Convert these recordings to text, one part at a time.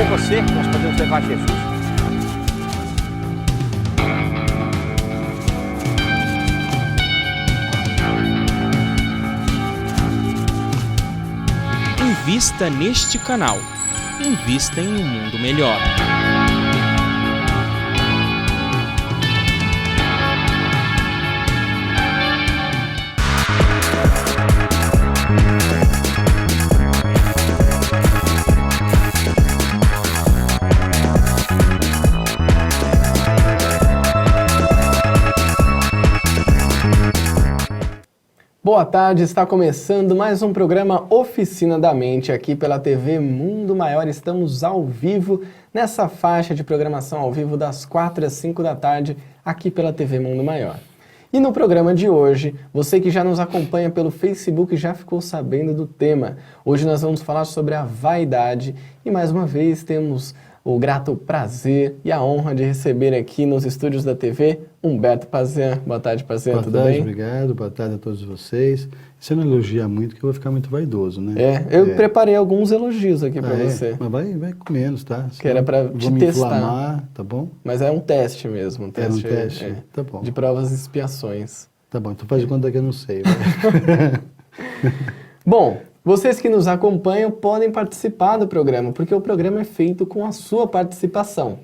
você que nós podemos levar Jesus. Invista neste canal. Invista em um mundo melhor. Boa tarde, está começando mais um programa Oficina da Mente aqui pela TV Mundo Maior. Estamos ao vivo nessa faixa de programação ao vivo das 4 às 5 da tarde aqui pela TV Mundo Maior. E no programa de hoje, você que já nos acompanha pelo Facebook já ficou sabendo do tema. Hoje nós vamos falar sobre a vaidade e mais uma vez temos o grato prazer e a honra de receber aqui nos estúdios da TV Humberto Pazian. Boa tarde, Pazian, tudo bem? Obrigado, boa tarde a todos vocês. Você não elogia muito que eu vou ficar muito vaidoso, né? Eu preparei alguns elogios aqui para você. Mas vai com menos, tá? Que era para te testar. Inflamar, tá bom? Mas é um teste mesmo. Um teste, um teste, tá bom. De provas e expiações. Tá bom, então faz de conta que eu não sei. Vai. Bom, vocês que nos acompanham podem participar do programa, porque o programa é feito com a sua participação.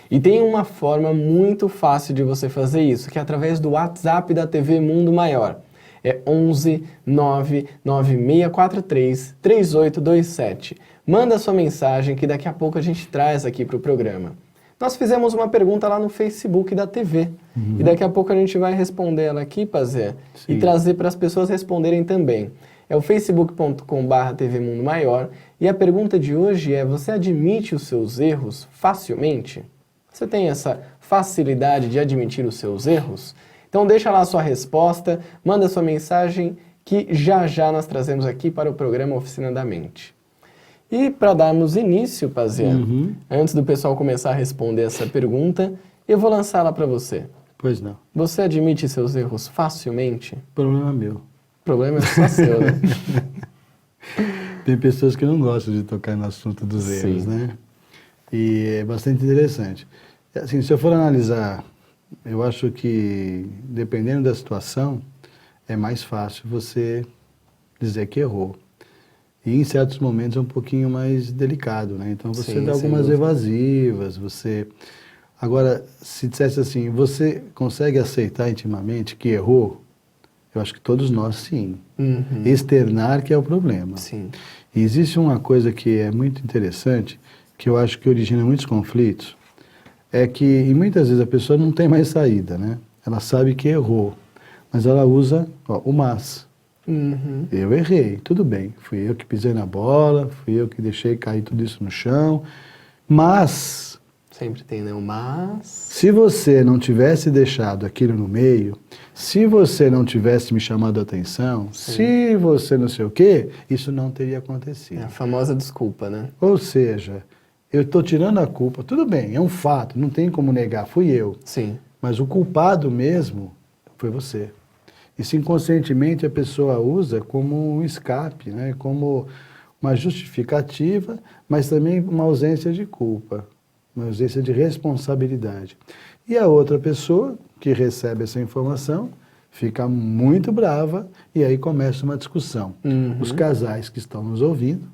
E tem uma forma muito fácil de você fazer isso, que é através do WhatsApp da TV Mundo Maior. É 11 99643 3827. Manda sua mensagem que daqui a pouco a gente traz aqui para o programa. Nós fizemos uma pergunta lá no Facebook da TV. E daqui a pouco a gente vai responder ela aqui, Pazé, e trazer para as pessoas responderem também. É o facebook.com/TV Mundo Maior. E a pergunta de hoje é: você admite os seus erros facilmente? Você tem essa facilidade de admitir os seus erros? Então deixa lá a sua resposta, manda sua mensagem que já já nós trazemos aqui para o programa Oficina da Mente. E para darmos início, Pazian, antes do pessoal começar a responder essa pergunta, eu vou lançá-la para você. Pois não. Você admite seus erros facilmente? Problema meu. O problema é só seu, né? Tem pessoas que não gostam de tocar no assunto dos erros, né? E é bastante interessante. Assim, se eu for analisar, eu acho que, dependendo da situação, é mais fácil você dizer que errou. E em certos momentos é um pouquinho mais delicado, né? Então você dá algumas evasivas, você... Agora, se dissesse assim, você consegue aceitar intimamente que errou? Eu acho que todos nós, sim. Externar que é o problema. Sim. E existe uma coisa que é muito interessante, que eu acho que origina muitos conflitos, é que e muitas vezes a pessoa não tem mais saída, né? Ela sabe que errou, mas ela usa o mas. Eu errei, tudo bem. Fui eu que pisei na bola, fui eu que deixei cair tudo isso no chão, mas... Sempre tem, né? O mas... Se você não tivesse deixado aquilo no meio, se você não tivesse me chamado a atenção, se você não sei o quê, isso não teria acontecido. É a famosa desculpa, né? Ou seja, eu estou tirando a culpa. Tudo bem, é um fato, não tem como negar, fui eu. Sim. Mas o culpado mesmo foi você. Isso inconscientemente a pessoa usa como um escape, né? Como uma justificativa, mas também uma ausência de culpa. Uma ausência de responsabilidade. E a outra pessoa que recebe essa informação fica muito brava e aí começa uma discussão. Os casais que estão nos ouvindo,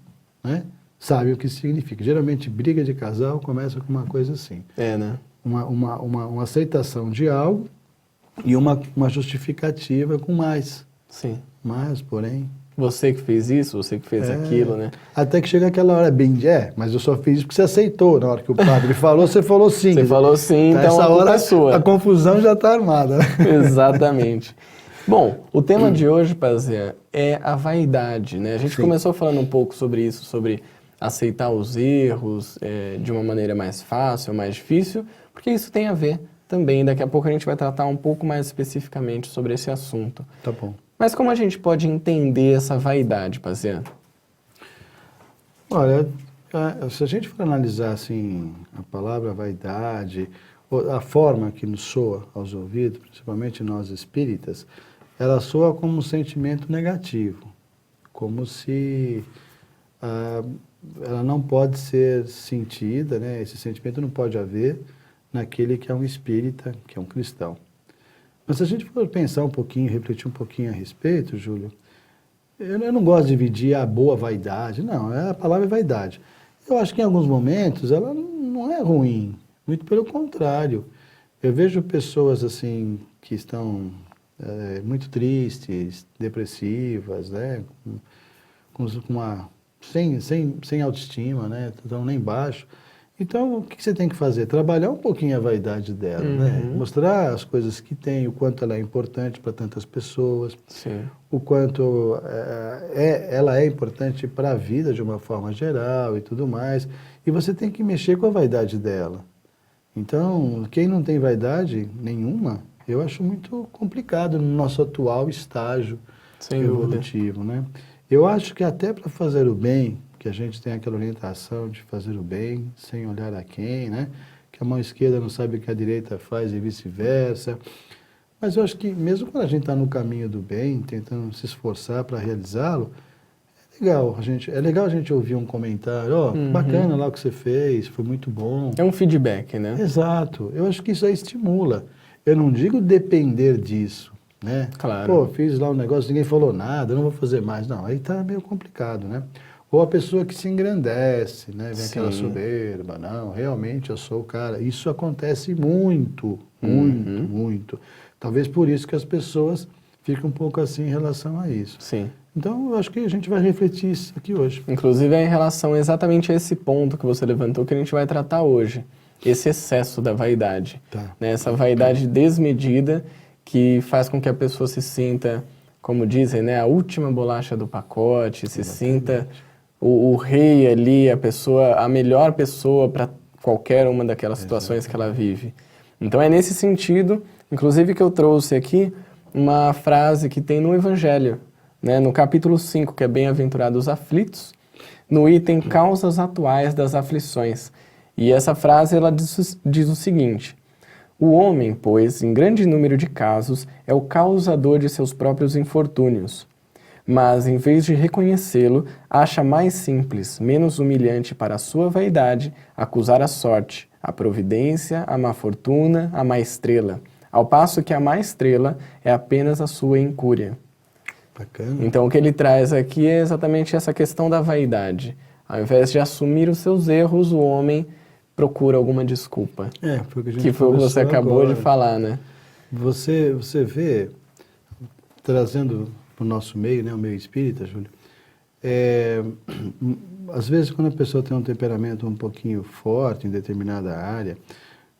né, sabem o que isso significa. Geralmente briga de casal começa com uma coisa assim. Né? Uma aceitação de algo e uma justificativa com mais. Sim. Mas, porém... Você que fez isso, você que fez aquilo, né? Até que chega aquela hora, mas eu só fiz isso porque você aceitou. Na hora que o padre falou, você falou sim. Você falou sim, então essa a culpa hora é sua. A confusão já está armada. Exatamente. Bom, o tema de hoje, Pazian, é a vaidade, né? A gente começou falando um pouco sobre isso, sobre aceitar os erros de uma maneira mais fácil, mais difícil, porque isso tem a ver também. Daqui a pouco a gente vai tratar um pouco mais especificamente sobre esse assunto. Tá bom. Mas como a gente pode entender essa vaidade, Pazian? Olha, se a gente for analisar assim, a palavra vaidade, a forma que nos soa aos ouvidos, principalmente nós espíritas, ela soa como um sentimento negativo, como se ela não pode ser sentida, né? Esse sentimento não pode haver naquele que é um espírita, que é um cristão. Mas se a gente for pensar um pouquinho, refletir um pouquinho a respeito, Júlio, eu não gosto de dividir a boa vaidade, não, a palavra é vaidade. Eu acho que em alguns momentos ela não é ruim, muito pelo contrário. Eu vejo pessoas assim que estão muito tristes, depressivas, né, sem autoestima, né, estão lá embaixo. Então, o que você tem que fazer? Trabalhar um pouquinho a vaidade dela, né? Mostrar as coisas que tem, o quanto ela é importante para tantas pessoas, Sim. o quanto ela é importante para a vida de uma forma geral e tudo mais. E você tem que mexer com a vaidade dela. Então, quem não tem vaidade nenhuma, eu acho muito complicado no nosso atual estágio evolutivo, né? Eu acho que até para fazer o bem, que a gente tem aquela orientação de fazer o bem sem olhar a quem, né? Que a mão esquerda não sabe o que a direita faz e vice-versa. Mas eu acho que mesmo quando a gente está no caminho do bem, tentando se esforçar para realizá-lo, é legal a gente ouvir um comentário, bacana lá o que você fez, foi muito bom. É um feedback, né? Exato. Eu acho que isso aí estimula. Eu não digo depender disso, né? Claro. Pô, fiz lá um negócio, ninguém falou nada, eu não vou fazer mais. Não, aí tá meio complicado, né? Ou a pessoa que se engrandece, né? Vem aquela soberba, não, realmente eu sou o cara. Isso acontece muito, muito. Talvez por isso que as pessoas ficam um pouco assim em relação a isso. Sim. Então, eu acho que a gente vai refletir isso aqui hoje. Inclusive é em relação exatamente a esse ponto que você levantou que a gente vai tratar hoje. Esse excesso da vaidade. Tá. Né? Essa vaidade desmedida que faz com que a pessoa se sinta, como dizem, né? A última bolacha do pacote, se sinta o rei ali, a melhor pessoa para qualquer uma daquelas situações que ela vive. Então é nesse sentido, inclusive, que eu trouxe aqui uma frase que tem no Evangelho, né, no capítulo 5, que é Bem-aventurados os aflitos, no item Causas atuais das aflições. E essa frase ela diz o seguinte: o homem, pois, em grande número de casos, é o causador de seus próprios infortúnios. Mas, em vez de reconhecê-lo, acha mais simples, menos humilhante para a sua vaidade, acusar a sorte, a providência, a má fortuna, a má estrela, ao passo que a má estrela é apenas a sua incúria. Bacana. Então, o que ele traz aqui é exatamente essa questão da vaidade. Ao invés de assumir os seus erros, o homem procura alguma desculpa. Foi o que a gente que foi o que você acabou agora de falar, né? Você vê, trazendo para o nosso meio, né, o meio espírita, Júlio, às vezes quando a pessoa tem um temperamento um pouquinho forte em determinada área,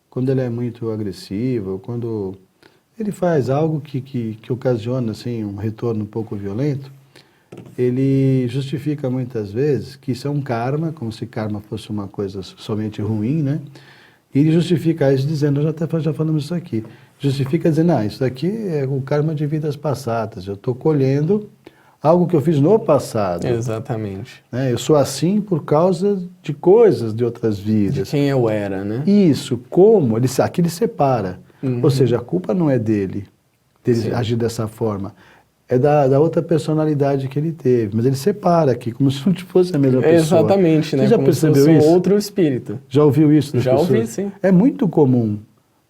quando ele é muito agressivo, quando ele faz algo que ocasiona assim, um retorno um pouco violento, ele justifica muitas vezes que isso é um karma, como se karma fosse uma coisa somente ruim, né? E ele justifica isso dizendo, já falamos isso aqui, justifica dizendo, isso aqui é o karma de vidas passadas, eu estou colhendo algo que eu fiz no passado. Exatamente. Né? Eu sou assim por causa de coisas de outras vidas. De quem eu era, né? Isso, como? Aqui ele separa. Ou seja, a culpa não é dele agir dessa forma. É da outra personalidade que ele teve. Mas ele separa aqui, como se não fosse a mesma pessoa. Exatamente, né? Você já como percebeu se fosse isso? outro espírito. Já ouviu isso das pessoas? Já ouvi, sim. É muito comum.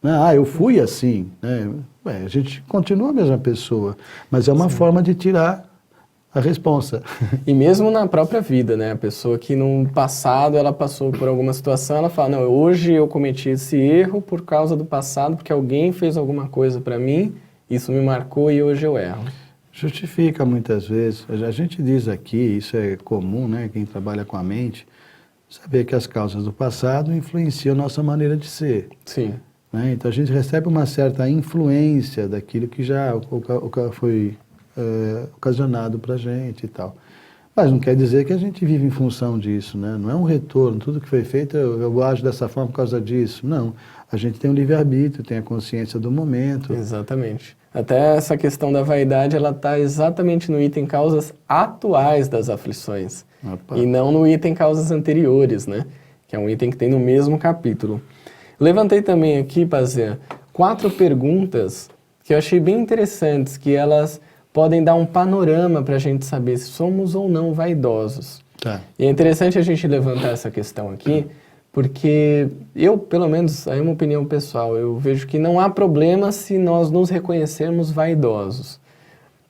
Né? Eu fui assim. Né? A gente continua a mesma pessoa. Mas é uma forma de tirar a responsa. E mesmo na própria vida, né? A pessoa que no passado ela passou por alguma situação, ela fala, não, hoje eu cometi esse erro por causa do passado, porque alguém fez alguma coisa para mim, isso me marcou e hoje eu erro. Justifica muitas vezes. A gente diz aqui, isso é comum, né? Quem trabalha com a mente, saber que as causas do passado influenciam a nossa maneira de ser. Sim. Né? Então a gente recebe uma certa influência daquilo que já foi ocasionado para a gente e tal. Mas não quer dizer que a gente vive em função disso, né? Não é um retorno, tudo que foi feito eu ajo dessa forma por causa disso. Não, a gente tem um livre-arbítrio, tem a consciência do momento. Exatamente. Até essa questão da vaidade, ela está exatamente no item causas atuais das aflições. Opa. E não no item causas anteriores, né? Que é um item que tem no mesmo capítulo. Levantei também aqui, Pazé, 4 perguntas que eu achei bem interessantes, que elas podem dar um panorama para a gente saber se somos ou não vaidosos. Tá. E é interessante a gente levantar essa questão aqui, porque eu, pelo menos, é uma opinião pessoal, eu vejo que não há problema se nós nos reconhecermos vaidosos.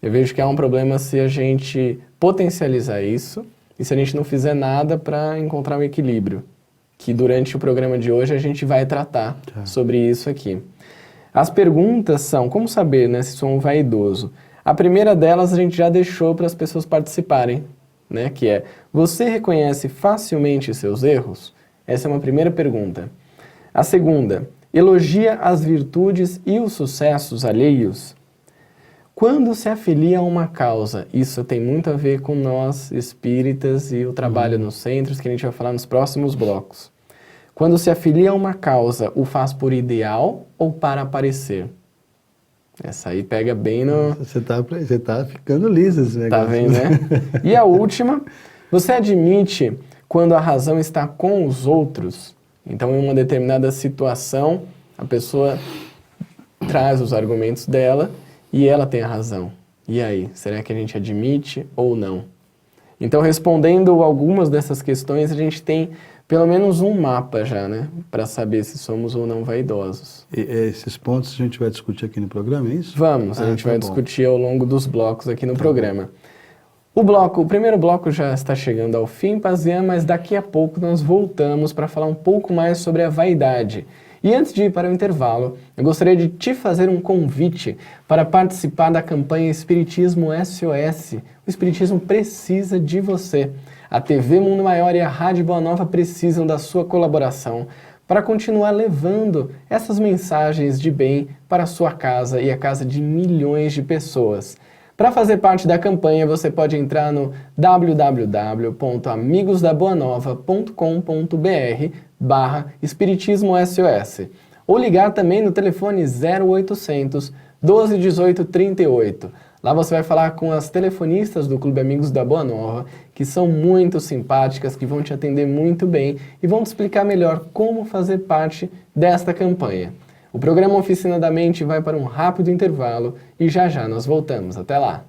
Eu vejo que há um problema se a gente potencializar isso e se a gente não fizer nada para encontrar um equilíbrio, que durante o programa de hoje a gente vai tratar sobre isso aqui. As perguntas são, como saber, né, se sou um vaidoso? A primeira delas a gente já deixou para as pessoas participarem, né, que é, você reconhece facilmente seus erros? Essa é uma primeira pergunta. A segunda, elogia as virtudes e os sucessos alheios? Quando se afilia a uma causa, isso tem muito a ver com nós espíritas e o trabalho nos centros, que a gente vai falar nos próximos blocos. Quando se afilia a uma causa, o faz por ideal ou para aparecer? Essa aí pega bem no... Você tá ficando liso esse negócio. Tá vendo, né? E a última, você admite quando a razão está com os outros? Então, em uma determinada situação, a pessoa traz os argumentos dela e ela tem a razão. E aí, será que a gente admite ou não? Então, respondendo algumas dessas questões, a gente tem pelo menos um mapa já, né? Para saber se somos ou não vaidosos. E esses pontos a gente vai discutir aqui no programa, é isso? Vamos, a gente vai discutir ao longo dos blocos aqui no programa. O primeiro bloco já está chegando ao fim, Pazian, mas daqui a pouco nós voltamos para falar um pouco mais sobre a vaidade. E antes de ir para o intervalo, eu gostaria de te fazer um convite para participar da campanha Espiritismo SOS. O Espiritismo precisa de você. A TV Mundo Maior e a Rádio Boa Nova precisam da sua colaboração para continuar levando essas mensagens de bem para a sua casa e a casa de milhões de pessoas. Para fazer parte da campanha, você pode entrar no www.amigosdaboanova.com.br/Espiritismo-SOS ou ligar também no telefone 0800 12 18 38. Lá você vai falar com as telefonistas do Clube Amigos da Boa Nova, que são muito simpáticas, que vão te atender muito bem e vão te explicar melhor como fazer parte desta campanha. O programa Oficina da Mente vai para um rápido intervalo e já já nós voltamos. Até lá!